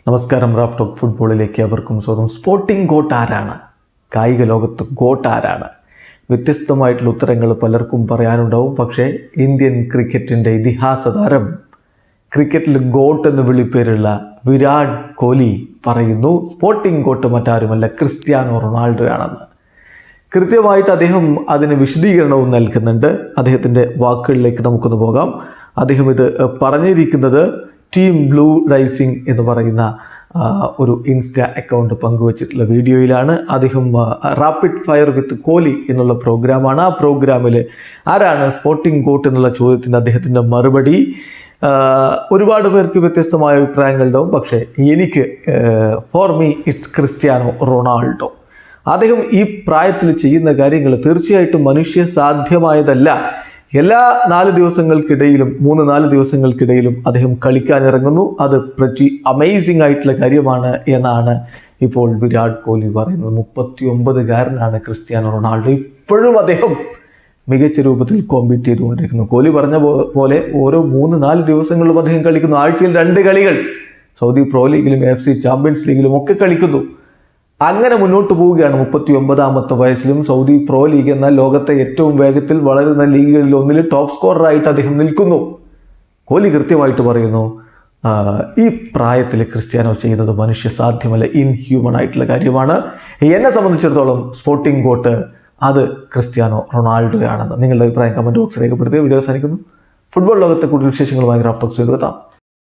നമസ്കാരം. Raf talk ഫുട്ബോളിലേക്ക് അവർക്കും സ്വാഗതം. സ്പോർട്ടിംഗ് ഗോട്ട് ആരാണ്? കായിക ലോകത്ത് ഗോട്ട് ആരാണ്? വ്യത്യസ്തമായിട്ടുള്ള ഉത്തരങ്ങൾ പലർക്കും പറയാനുണ്ടാവും. പക്ഷേ ഇന്ത്യൻ ക്രിക്കറ്റിൻ്റെ ഇതിഹാസ താരം, ക്രിക്കറ്റിൽ ഗോട്ട് എന്ന് വിളിപ്പേരുള്ള വിരാട് കോഹ്ലി പറയുന്നു സ്പോർട്ടിംഗ് ഗോട്ട് മറ്റാരുമല്ല, ക്രിസ്ത്യാനോ റൊണാൾഡോ ആണെന്ന്. കൃത്യമായിട്ട് അദ്ദേഹം അതിന് വിശദീകരണവും നൽകുന്നുണ്ട്. അദ്ദേഹത്തിൻ്റെ വാക്കുകളിലേക്ക് നമുക്കൊന്ന് പോകാം. അദ്ദേഹം ഇത് പറഞ്ഞിരിക്കുന്നത് ടീം ബ്ലൂ റൈസിംഗ് എന്ന് പറയുന്ന ഒരു ഇൻസ്റ്റ അക്കൗണ്ട് പങ്കുവച്ചിട്ടുള്ള വീഡിയോയിലാണ്. അദ്ദേഹം റാപ്പിഡ് ഫയർ വിത്ത് കോഹ്ലി എന്നുള്ള പ്രോഗ്രാമാണ്. ആ പ്രോഗ്രാമിൽ ആരാണ് സ്പോർട്ടിംഗ് ഗോട്ട് എന്നുള്ള ചോദ്യത്തിന് അദ്ദേഹത്തിൻ്റെ മറുപടി, ഒരുപാട് പേർക്ക് വ്യത്യസ്തമായ അഭിപ്രായങ്ങളുണ്ടാവും. പക്ഷേ എനിക്ക് for me it's Cristiano Ronaldo. അദ്ദേഹം ഈ പ്രായത്തിൽ ചെയ്യുന്ന കാര്യങ്ങൾ തീർച്ചയായിട്ടും മനുഷ്യ സാധ്യമായതല്ല. എല്ലാ 4 ദിവസങ്ങൾക്കിടയിലും 3-4 ദിവസങ്ങൾക്കിടയിലും അദ്ദേഹം കളിക്കാനിറങ്ങുന്നു. അത് പ്രറ്റി അമേസിംഗ് ആയിട്ടുള്ള കാര്യമാണ് എന്നാണ് ഇപ്പോൾ വിരാട് കോഹ്ലി പറയുന്നത്. 39-കാരനാണ് ക്രിസ്ത്യാനോ റൊണാൾഡോ. ഇപ്പോഴും അദ്ദേഹം മികച്ച രൂപത്തിൽ കോമ്പീറ്റ് ചെയ്തുകൊണ്ടിരിക്കുന്നു. കോഹ്ലി പറഞ്ഞ പോലെ ഓരോ 3-4 ദിവസങ്ങളിലും അദ്ദേഹം കളിക്കുന്നു. ആഴ്ചയിൽ 2 കളികൾ സൗദി പ്രോ ലീഗിലും AFC ചാമ്പ്യൻസ് ലീഗിലും ഒക്കെ കളിക്കുന്നു. അങ്ങനെ മുന്നോട്ട് പോവുകയാണ്. 39-ാമത്തെ വയസ്സിലും സൗദി പ്രോ ലീഗ് എന്ന ലോകത്തെ ഏറ്റവും വേഗത്തിൽ വളരുന്ന ലീഗുകളിൽ ഒന്നിൽ ടോപ്പ് സ്കോററായിട്ട് അദ്ദേഹം നിൽക്കുന്നു. കോഹ്ലി കൃത്യമായിട്ട് പറയുന്നു, ഈ പ്രായത്തിൽ ക്രിസ്ത്യാനോ ചെയ്യുന്നത് മനുഷ്യ സാധ്യമല്ല, ഇൻഹ്യൂമൺ ആയിട്ടുള്ള കാര്യമാണ്. എന്നെ സംബന്ധിച്ചിടത്തോളം സ്പോർട്ടിംഗ് ഗോട്ട് അത് ക്രിസ്ത്യാനോ റൊണാൾഡോ ആണെന്ന്. നിങ്ങളുടെ അഭിപ്രായം കമൻറ്റ് ബോക്സ് രേഖപ്പെടുത്തി. വീഡിയോ അവസാനിക്കുന്നു. ഫുട്ബോൾ ലോകത്തെ കൂടുതൽ വിശേഷങ്ങളുമായി റാഫ് ടോക്സ് എത്താം.